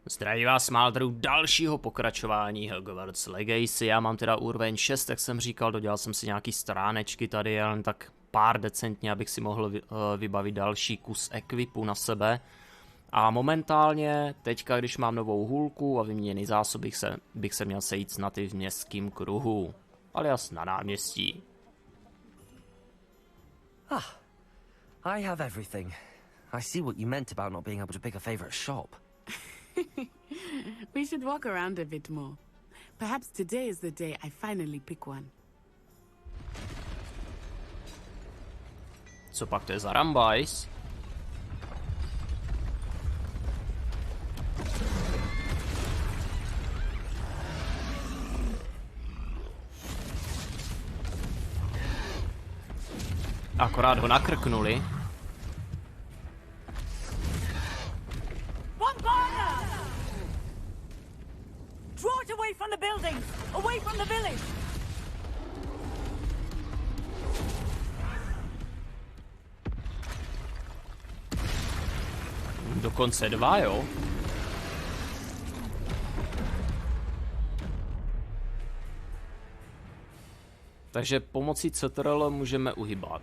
Zdraví vás málterů dalšího pokračování Hogwarts Legacy. Já mám teda úroveň 6, jak jsem říkal, dodělal jsem si nějaký stránečky tady, jen tak pár decentně, abych si mohl vybavit další kus ekvipu na sebe. A momentálně, teďka, když mám novou hůlku a vyměněný zásoby, bych se měl sejít snad i v městském kruhu. Alias na náměstí. I have everything. I see what you meant about not being able to pick a favorite shop. We should walk around a bit more. Perhaps today is the day I finally pick one. Co pak to je za rambajs? Akorát ho nakrknuli. Draw it away from the buildings! Away from the village! Dokonce dva, jo? Takže pomocí CTRL můžeme uhybat.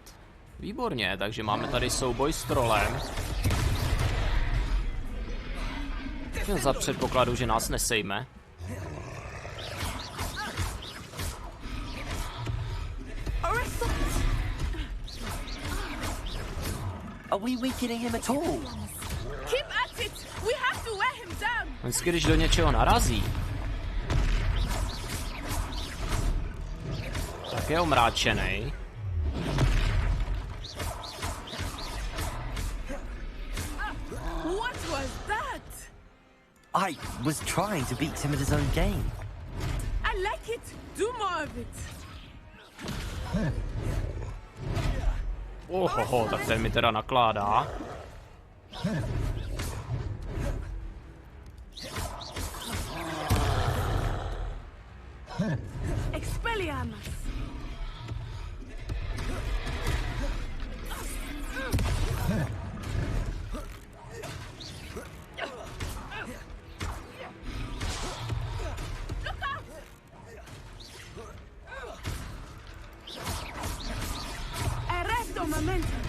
Výborně, takže máme tady souboj s trollem. Za předpokladu, že nás nesejme. Are we weakening him at all? Keep at it! We have to wear him down! Vždycky, když do něčeho narazí, tak je omráčenej. What was that? I was trying to beat him at his own game. I like it! Do more of it! Ohoho, tak ten mi teda nakládá. Expelliarmus! Momentum.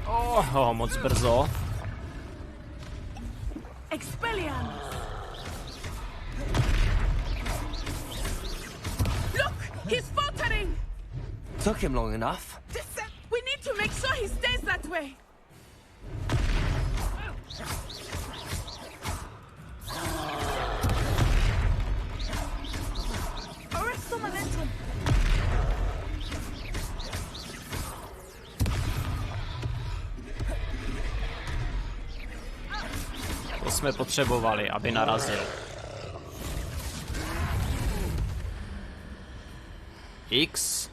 Oho, moc brzo. Expelliarmus. Look, he's faltering. Took him long enough. We need to make sure he stays that way. Arrest the momentum. To jsme potřebovali, aby narazil. X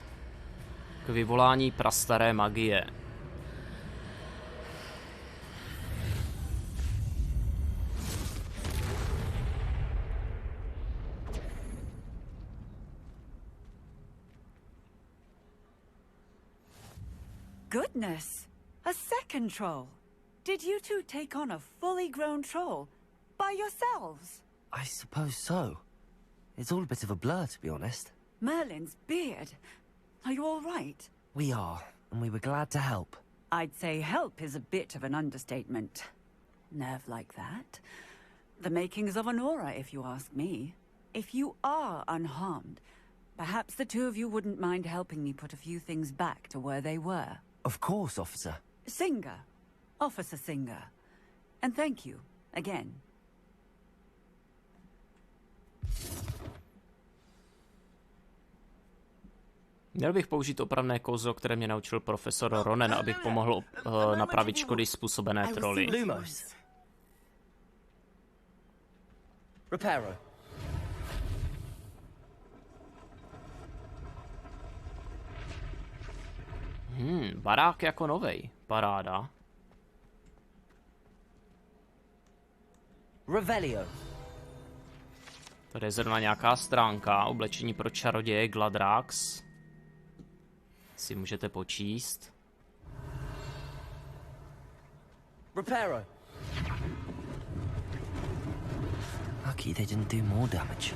k vyvolání prastaré magie. Goodness! A second troll! Did you two take on a fully grown troll by yourselves? I suppose so. It's all a bit of a blur, to be honest. Merlin's beard. Are you all right? We are, and we were glad to help. I'd say help is a bit of an understatement. Nerve like that. The makings of an aura, if you ask me. If you are unharmed, perhaps the two of you wouldn't mind helping me put a few things back to where they were. Of course, officer. Singer. Officer Singer. And thank you, again. Měl bych použít opravné kouzlo, které mě naučil profesor Ronen, abych pomohl napravit škody způsobené trolly. Lumos. Reparo. Barák jako novej. Paráda. Revelio. Tady je zrovna nějaká stránka. Oblečení pro čaroděje Gladrax. Si můžete počíst. Reparo. Lucky they didn't do more damage.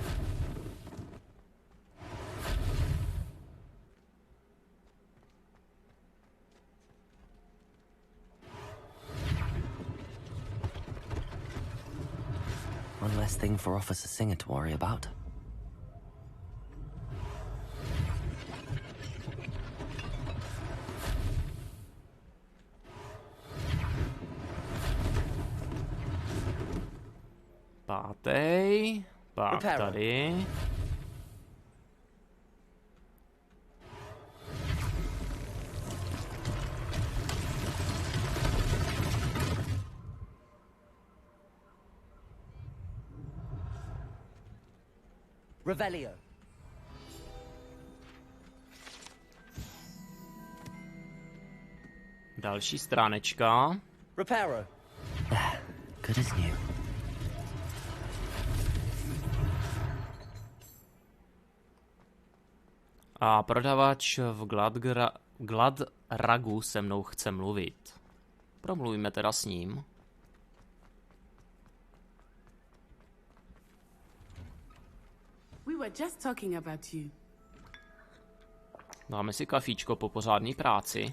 One less thing for Officer Singer to worry about. Pátej. Pak tady. Revelio. Další stránečka. Reparo. Good as new. A prodavač v Gladragu se mnou chce mluvit. Promluvíme teda s ním. We were just talking about you. Dáme si kafíčko po pořádné práci.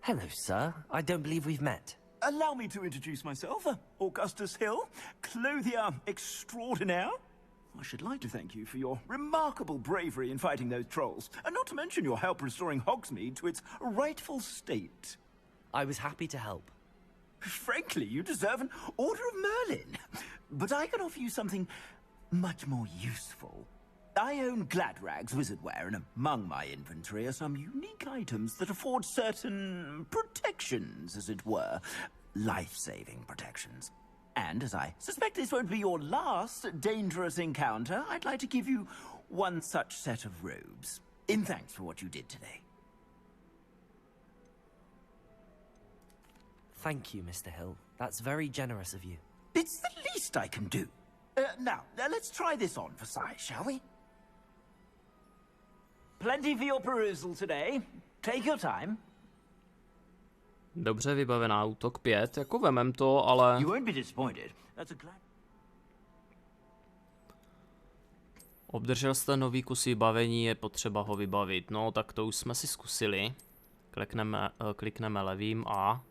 Hello, sir. I don't believe we've met. Allow me to introduce myself. Augustus Hill, clothier extraordinaire. I should like to thank you for your remarkable bravery in fighting those trolls, and not to mention your help restoring Hogsmeade to its rightful state. I was happy to help. Frankly, you deserve an Order of Merlin. But I can offer you something much more useful. I own Gladrag's wizardware, and among my inventory are some unique items that afford certain protections, as it were. Life-saving protections. And as I suspect this won't be your last dangerous encounter, I'd like to give you one such set of robes, in thanks for what you did today. Thank you, Mr. Hill. That's very generous of you. It's the least I can do. Now, let's try this on for size, shall we? Plenty for your perusal today. Take your time. Dobře vybavená, útok 5, jako vemem to, ale... You won't be disappointed. That's a glad... Obdržel jste nový kus vybavení, je potřeba ho vybavit. No, tak to už jsme si zkusili. Klikneme levým a...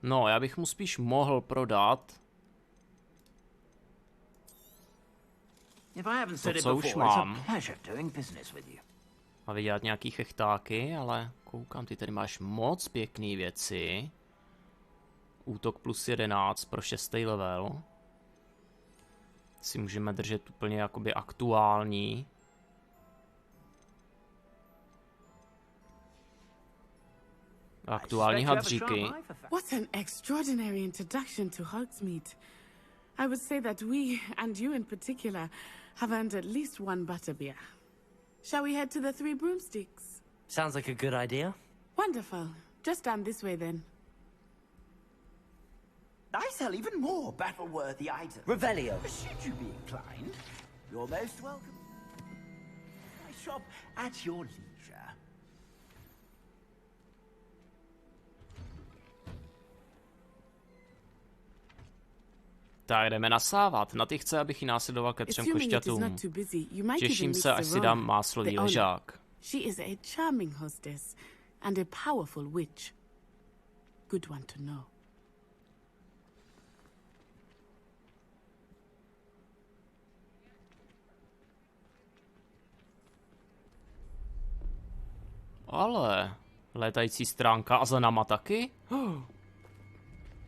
No, já bych mu spíš mohl prodat to, co už mám. A vydělat nějaký chechtáky, ale koukám, ty tady máš moc pěkný věci. Útok plus 11 pro 6. level. Si můžeme držet úplně jakoby aktuální. Aktuální hadříky. What an extraordinary introduction to Hogsmeade. I would say that we, and you in particular, have earned at least one butterbeer. Shall we head to the Three Broomsticks? Sounds like a good idea. Wonderful. Just down this way then. I sell even more battle-worthy items. Revelio. Should you be inclined, you're most welcome. I shop at your leisure. Tak jdeme nasávat. Na ty chce, abych ji následoval ke 3 košťatům. Těším se, až si dám máslový ležák. She is a charming hostess and a powerful witch. Good one to know. Ale létající stránka a za náma taky?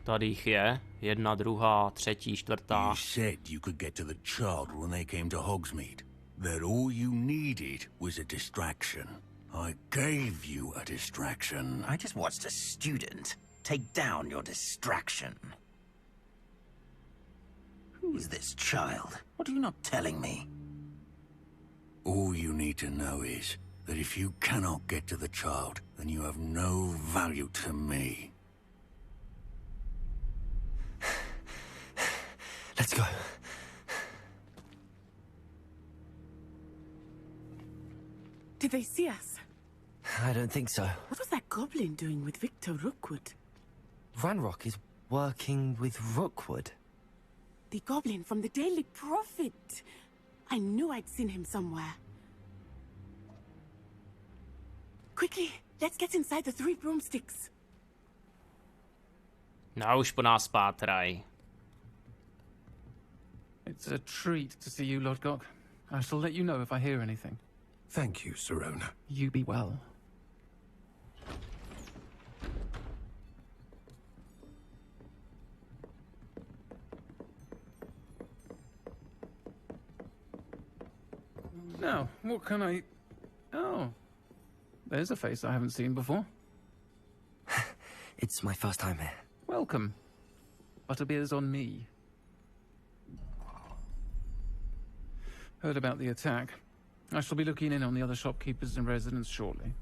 Tady jich je. 1, 2, 3, 4. You said you could get to the child when they came to Hogsmeade. That all you needed was a distraction. I gave you a distraction. I just watched a student take down your distraction. Who is this child? What are you not telling me? All you need to know is that if you cannot get to the child, then you have no value to me. Let's go. Did they see us? I don't think so. What was that goblin doing with Victor Rookwood? Ranrock is working with Rookwood. The goblin from the Daily Prophet. I knew I'd seen him somewhere. Quickly, let's get inside the 3 broomsticks. No, už po nás pátraj. It's a treat to see you, Lodgok. I shall let you know if I hear anything. Thank you, Sirona. You be well. Now, what can I... Oh. There's a face I haven't seen before. It's my first time here. Welcome. Butterbeer's on me. Heard about the attack. I shall be looking in on the other shopkeepers and residents shortly.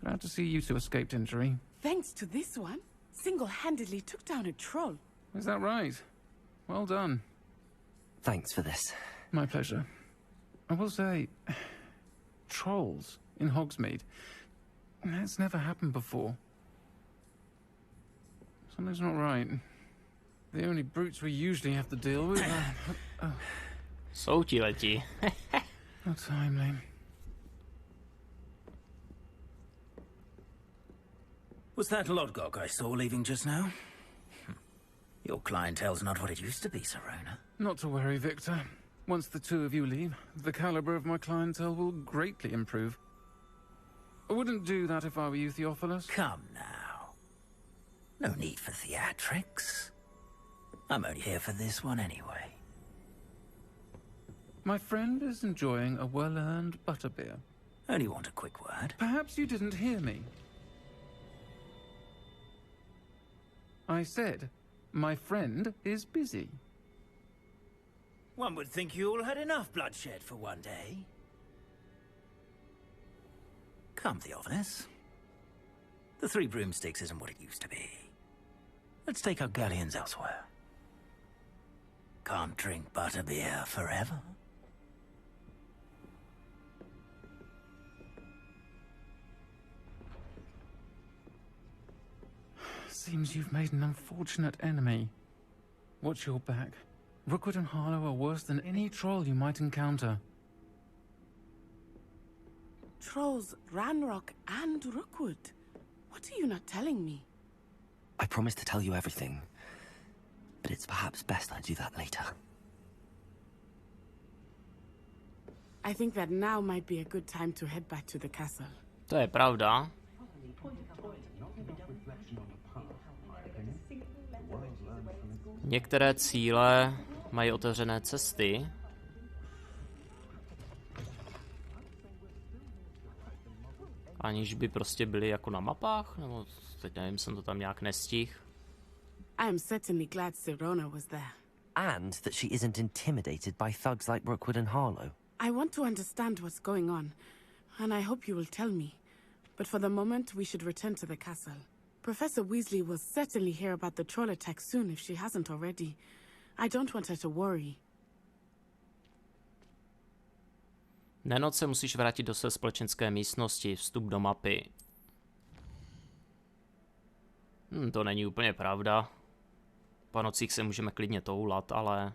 Glad to see you two escaped injury. Thanks to this one, single-handedly took down a troll. Is that right? Well done. Thanks for this. My pleasure. I will say, trolls in Hogsmeade. That's never happened before. Something's not right. The only brutes we usually have to deal with are... Jsou ti letí. Not timely. Was that Lodgok I saw leaving just now? Your clientele's not what it used to be, Sirona. Not to worry, Victor. Once the two of you leave, the caliber of my clientele will greatly improve. I wouldn't do that if I were you, Theophilus. Come now. No need for theatrics. I'm only here for this one anyway. My friend is enjoying a well-earned butterbeer. Only want a quick word. Perhaps you didn't hear me. I said, my friend is busy. One would think you all had enough bloodshed for one day. Come, Theophilus. The 3 broomsticks isn't what it used to be. Let's take our galleons elsewhere. Can't drink butterbeer forever. Seems you've made an unfortunate enemy. Watch your back. Rookwood and Harlow are worse than any troll you might encounter. Trolls, Ranrock, and Rookwood. What are you not telling me? I promised to tell you everything, but it's perhaps best I do that later. I think that now might be a good time to head back to the castle. To je pravda. Některé cíle mají otevřené cesty. Aniž by prostě byly jako na mapách, nebo teď nevím, jsem to tam nějak nestihl. I am certainly glad Sirona was there. And that she isn't intimidated by thugs like Rookwood and Harlow. I want to understand what's going on, and I hope you will tell me. But for the moment, we should return to the castle. Professor Weasley will certainly hear about the troll attack soon if she hasn't already. I don't want her to worry. Nenoc se musíš vrátit do své společenské místnosti, vstup do mapy. To není úplně pravda. Po nocích se můžeme klidně toulat, ale...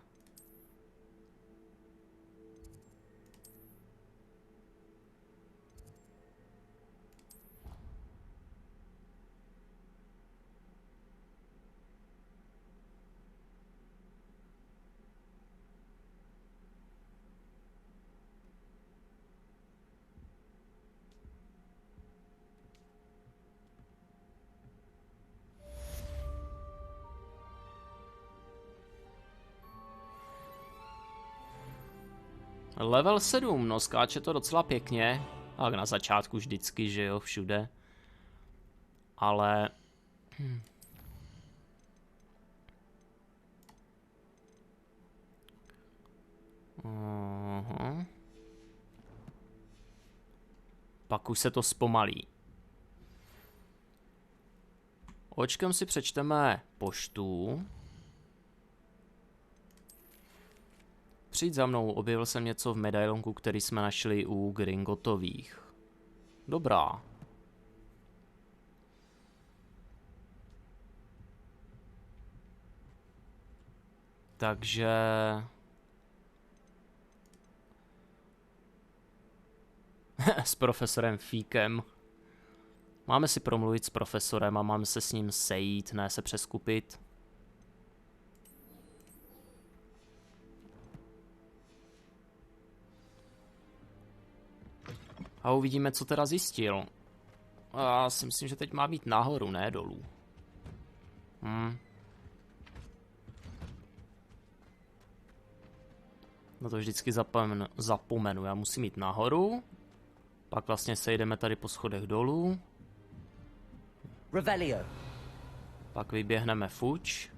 Level 7, no skáče to docela pěkně. Tak na začátku vždycky, že jo, všude. Ale... Pak už se to zpomalí. Očkem si přečteme poštu. Přijď za mnou, objevil jsem něco v medailonku, který jsme našli u Gringotových. Dobrá. Takže... s profesorem Fíkem. Máme si promluvit s profesorem a máme se s ním sejít, ne se přeskupit. A uvidíme, co teda zjistil. Já si myslím, že teď má být nahoru, ne dolů. No to vždycky zapomenu. Já musím jít nahoru. Pak vlastně sejdeme tady po schodech dolů. Revelio. Pak vyběhneme fuč.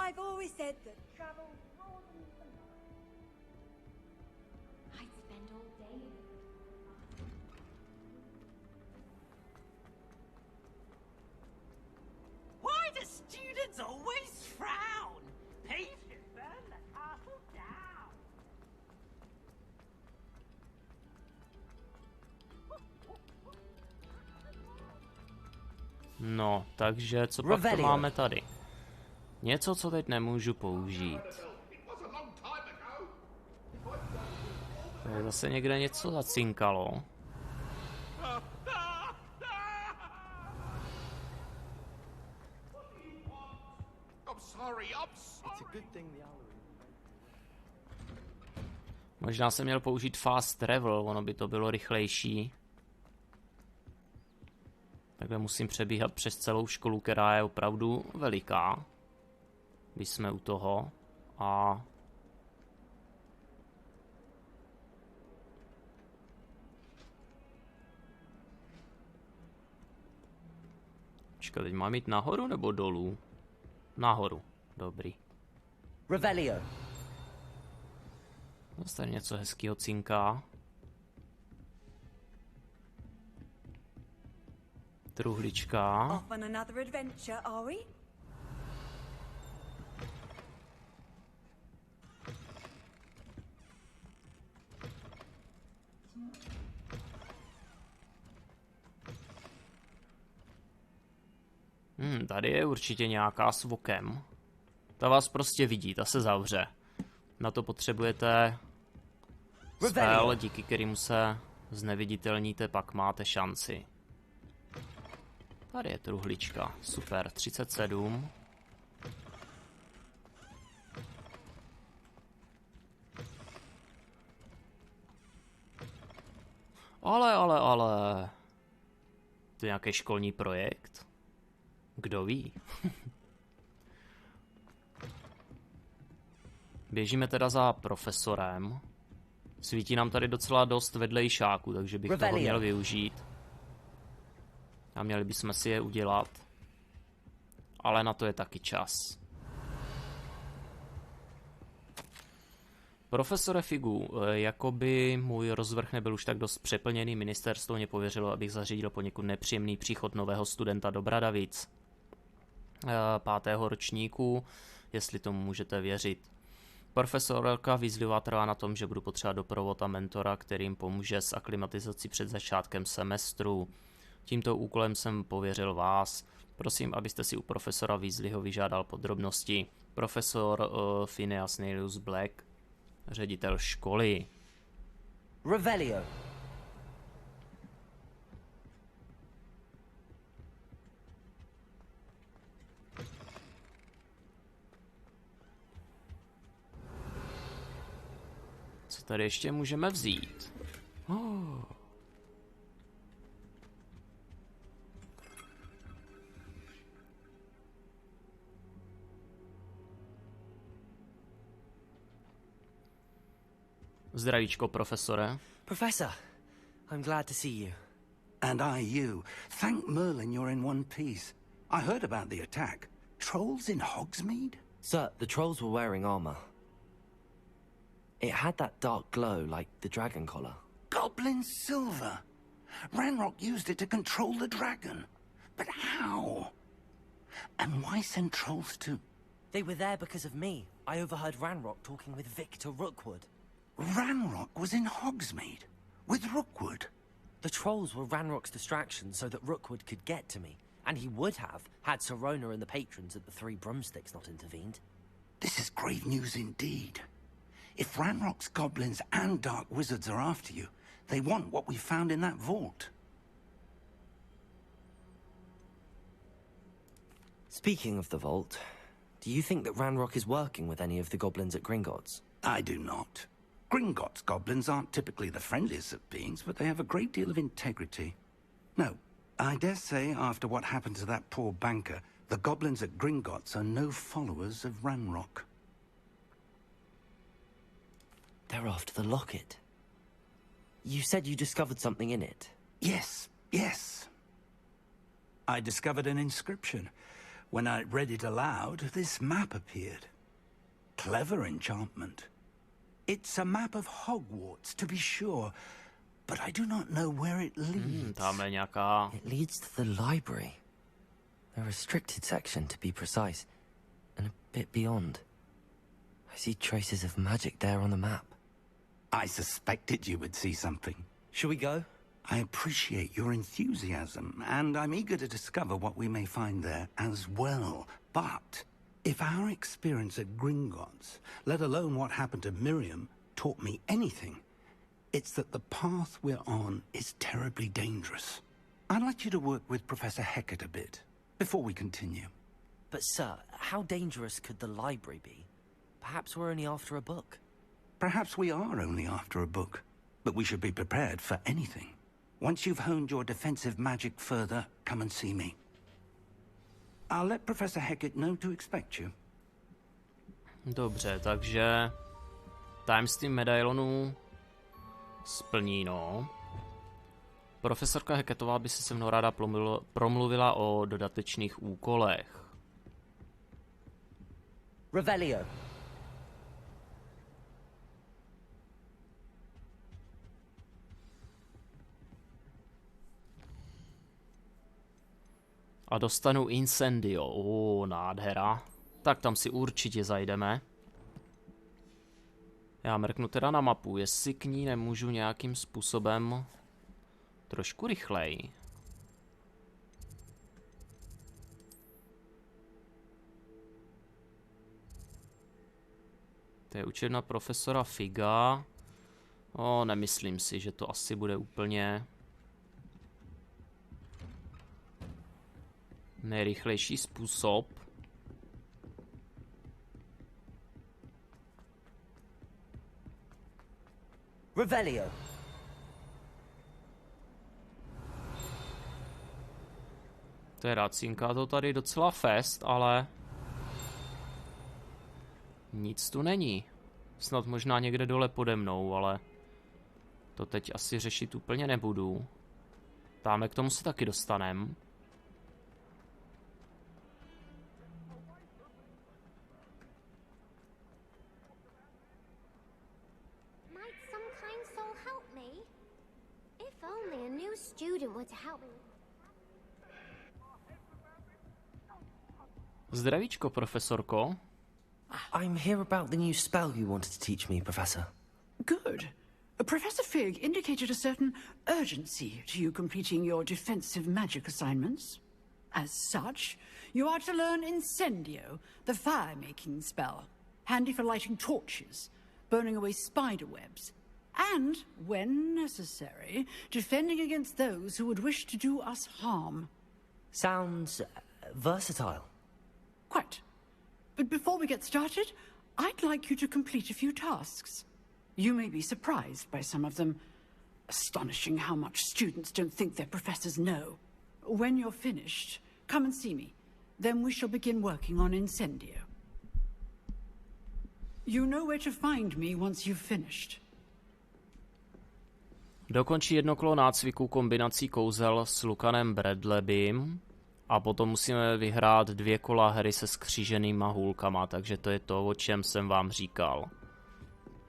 I've always said that travel broadens the mind. I'd spend all day in it. Why do students always frown? They should burn the castle down. No, takže co pak to máme tady? Něco, co teď nemůžu použít. Tady zase někde něco zacinkalo. Možná jsem měl použít fast travel, ono by to bylo rychlejší. Takhle musím přebíhat přes celou školu, která je opravdu veliká. Když jsme u toho. A... Počkej, teď mám jít nahoru nebo dolů? Nahoru, dobrý. Revelio. Zase tady něco hezkýho cinká. Truhlička. Off on another adventure, are we? Tady je určitě nějaká s vokem. Ta vás prostě vidí, ta se zavře. Na to potřebujete spell, díky kterému se zneviditelníte, pak máte šanci. Tady je truhlička, super, 37. Ale. To je nějaký školní projekt? Kdo ví? Běžíme teda za profesorem. Svítí nám tady docela dost vedlejšáků, takže bych toho měl využít. A měli bychom si je udělat. Ale na to je taky čas. Profesore Figu, jakoby můj rozvrh nebyl už tak dost přeplněný, ministerstvo mě pověřilo, abych zařídil poněkud nepříjemný příchod nového studenta do Bradavic. 5. ročníku, jestli tomu můžete věřit. Profesorka Weasleyová trvá na tom, že budu potřebovat doprovod a mentora, kterým pomůže s aklimatizací před začátkem semestru. Tímto úkolem jsem pověřil vás. Prosím, abyste si u profesora Weasleyho vyžádal podrobnosti. Profesor Phineas Nelius Black, ředitel školy. Revelio. Co tady ještě můžeme vzít? Zdravíčko, profesore. Professor, I'm glad to see you. And I you. Thank Merlin you're in one piece. I heard about the attack. Trolls in Hogsmeade? Sir, the trolls were wearing armor. It had that dark glow like the dragon collar. Goblin silver. Ranrock used it to control the dragon. But how? And why send trolls to... They were there because of me. I overheard Ranrock talking with Victor Rookwood. Ranrock was in Hogsmeade? With Rookwood? The trolls were Ranrock's distraction so that Rookwood could get to me. And he would have, had Sirona and the patrons at the Three Broomsticks not intervened. This is grave news indeed. If Ranrock's goblins and dark wizards are after you, they want what we found in that vault. Speaking of the vault, do you think that Ranrock is working with any of the goblins at Gringotts? I do not. Gringotts goblins aren't typically the friendliest of beings, but they have a great deal of integrity. No, I dare say after what happened to that poor banker, the goblins at Gringotts are no followers of Ranrock. They're after the locket. You said you discovered something in it. Yes, yes. I discovered an inscription. When I read it aloud, this map appeared. Clever enchantment. It's a map of Hogwarts, to be sure, but I do not know where it leads. Tamhle nějaká... It leads to the library. A restricted section, to be precise, and a bit beyond. I see traces of magic there on the map. I suspected you would see something. Shall we go? I appreciate your enthusiasm, and I'm eager to discover what we may find there as well. But if our experience at Gringotts, let alone what happened to Miriam, taught me anything, it's that the path we're on is terribly dangerous. I'd like you to work with Professor Hecat a bit, before we continue. But sir, how dangerous could the library be? Perhaps we're only after a book. Perhaps we are only after a book, but we should be prepared for anything. Once you've honed your defensive magic further, come and see me. I'll let Professor Hecat know to expect you. Dobře, takže tajemství medailonů splní, no. Profesorka Hecatová by si se mnou ráda promluvila o dodatečných úkolech. Revelio. A dostanu incendio. Nádhera. Tak tam si určitě zajdeme. Já mrknu teda na mapu, jestli k ní nemůžu nějakým způsobem trošku rychleji. To je učebna profesora Figa. Nemyslím si, že to asi bude úplně nejrychlejší způsob. Revelio. To je racínka, to tady docela fest, ale nic tu není. Snad možná někde dole pode mnou, ale to teď asi řešit úplně nebudu. Tamhle k tomu se taky dostanem. Zdravíčko, profesorko. I'm here about the new spell you wanted to teach me, Professor. Good. Professor Fig indicated a certain urgency to you completing your defensive magic assignments. As such, you are to learn Incendio, the fire-making spell, handy for lighting torches, burning away spider webs, and, when necessary, defending against those who would wish to do us harm. Sounds versatile. Quite. But before we get started, I'd like you to complete a few tasks. You may be surprised by some of them. Astonishing how much students don't think their professors know. When you're finished, come and see me. Then we shall begin working on Incendio. You know where to find me once you've finished. Dokončí jedno kolo nácviku kombinací kouzel s Lucanem Bradlebym a potom musíme vyhrát 2 kola hry se skříženýma hůlkama, takže to je to, o čem jsem vám říkal.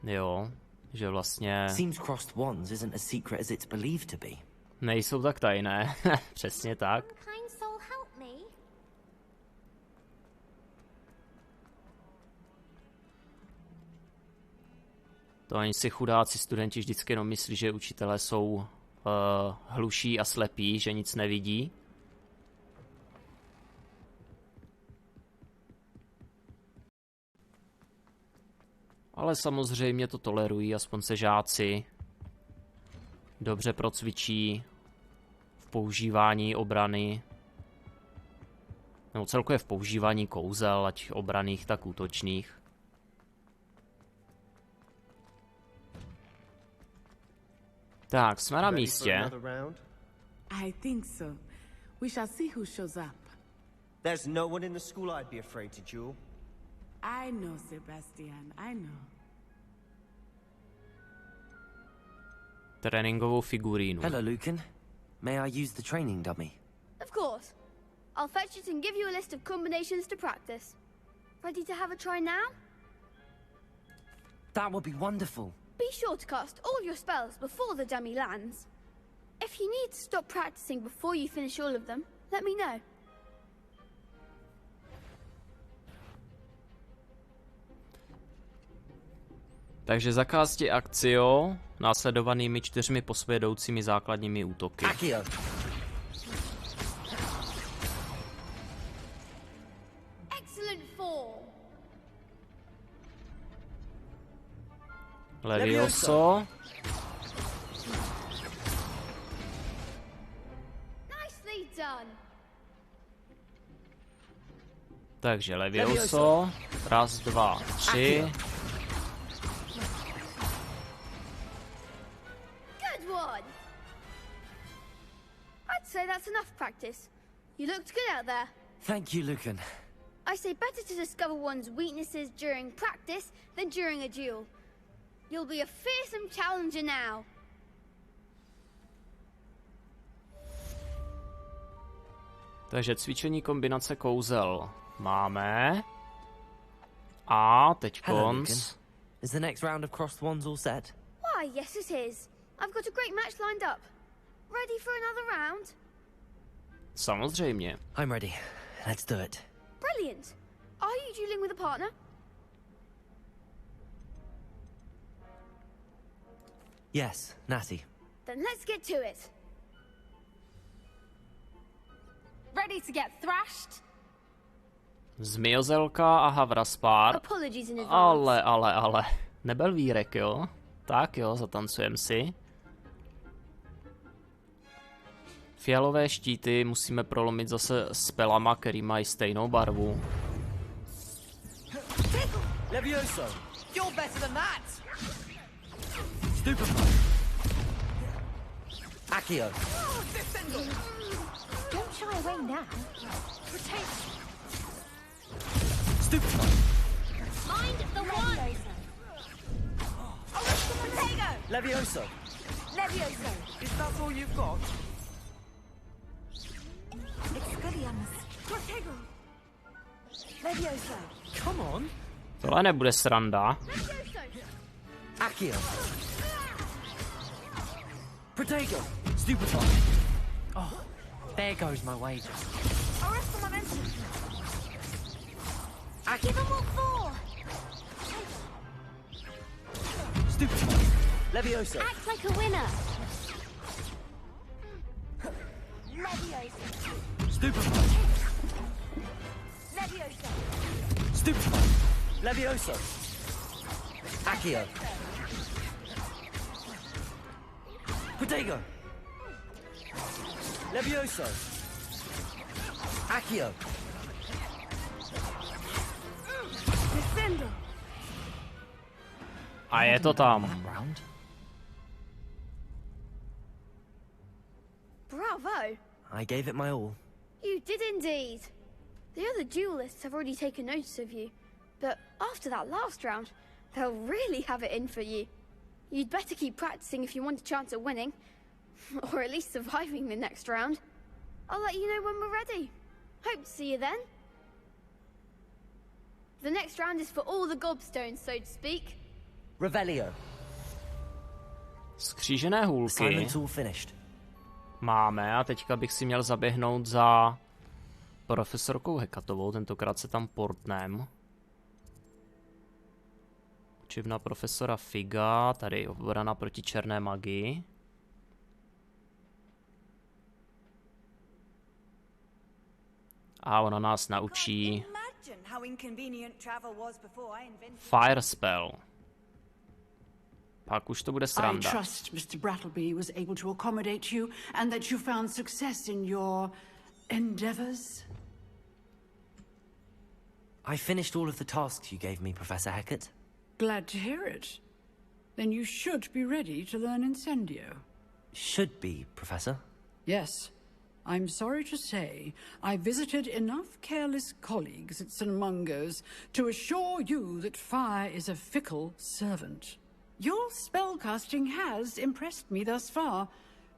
Jo, že vlastně... Seems crossed wands isn't as secret as it's believed to be. Nejsou tak tajné, přesně tak. To ani si chudáci studenti vždycky jenom myslí, že učitelé jsou hluší a slepí, že nic nevidí. Ale samozřejmě to tolerují, aspoň se žáci dobře procvičí v používání obrany, nebo celkově v používání kouzel, ať obranných, tak útočných. Tak, jsme na místě. I think so. We shall see who shows up. There's no one in the school I'd be afraid to duel. I know, Sebastian, I know. Tréninkovou figurínu. Hello, Lucan. May I use the training dummy? Of course. I'll fetch it and give you a list of combinations to practice. Ready to have a try now? That would be wonderful. Be sure to cast all your spells before the dummy lands. If you need to stop practicing before you finish all of them, let me know. Takže zakážte akcio následovanými 4 posvědoucími základními útoky. Accio. Excellent form. Levioso. Nicely done. Takže Levioso. Raz, 2, 3. Good one. I'd say that's enough practice. You looked good out there. Thank you, Lucan. I say better to discover one's weaknesses during practice than during a duel. You'll be a fearsome challenger now. Takže cvičení kombinace kouzel máme. A teď konc. Is the next round of crossed wands all set? Why, yes it is. I've got a great match lined up. Ready for another round? Samozřejmě. I'm ready. Let's do it. Brilliant. Are you dueling with a partner? Yes, Natty. Then let's get to it. Ready to get thrashed? Zmiozelka a Havraspár. Apologies in advance. Ale. Nebyl vírek, jo? Tak jo, zatancujem si. Fialové štíty musíme prolomit zase spelama, který mají stejnou barvu. Levioso! You're better than that! Stupefy! Accio! Don't shy away now. Rotate. Stupefy! Mind the one! Potato! Levioso! Levioso! Is that all you've got? Expelliarmus! Potato! Levioso! Come on! Tohle nebude sranda. Accio! Protego! Stupefy! Oh, there goes my wages. Arrest the momentum! Give them all 4! Stupefy! Levioso! Act like a winner! Levioso! Stupefy! Levioso! Stupefy! Levioso! Accio! Protego! Levioso! Accio! Descendo. A je to tam. Round? Bravo! I gave it my all. You did indeed. The other duelists have already taken notice of you, but after that last round, they'll really have it in for you. You'd better keep practicing if you want a chance at winning. Or at least surviving the next round. I'll let you know when we're ready. Hope to see you then. The next round is for all the gobstones, so to speak. Revelio. Skřížené hůlky Assignment's all finished. máme a teďka bych si měl zaběhnout za profesorkou Hekatovou, tentokrát se tam portnem. Učivna profesora Figa, tady obrana proti černé magii. A ona nás naučí Fire Spell. Pak už to bude sranda. I trust Mr. Brattleby was able to accommodate you and that you found success in your endeavors. I finished all of the tasks you gave me, Professor Hecat. Glad to hear it. Then you should be ready to learn Incendio. Should be, Professor. Yes. I'm sorry to say, I visited enough careless colleagues at St. Mungo's to assure you that fire is a fickle servant. Your spellcasting has impressed me thus far,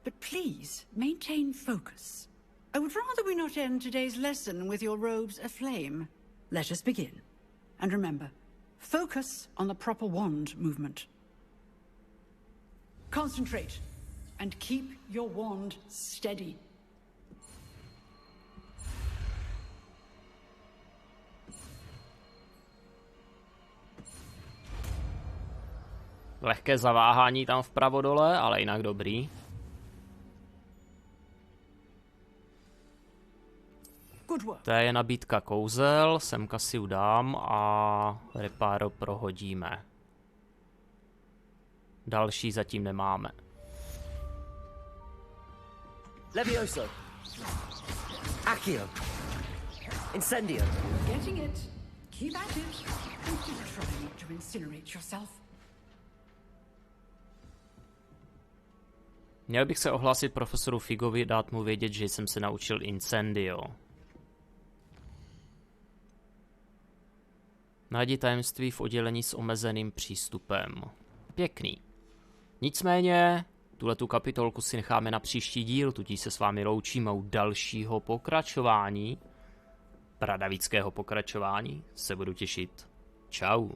but please maintain focus. I would rather we not end today's lesson with your robes aflame. Let us begin. And remember, focus on the proper wand movement. Concentrate, and keep your wand steady. Lehké zaváhání tam vpravo dole, ale jinak dobrý. To je nabídka kouzel, semka si udám a repáro prohodíme. Další zatím nemáme. Levioso. Accio. Incendio. Getting it. Keep at it. And do try not to incinerate yourself. Měl bych se ohlásit profesoru Figovi, dát mu vědět, že jsem se naučil Incendio. Najdi tajemství v oddělení s omezeným přístupem. Pěkný. Nicméně, tuhletu kapitolku si necháme na příští díl, tudíž se s vámi loučíme u dalšího pokračování. Pradavického pokračování se budu těšit. Čau.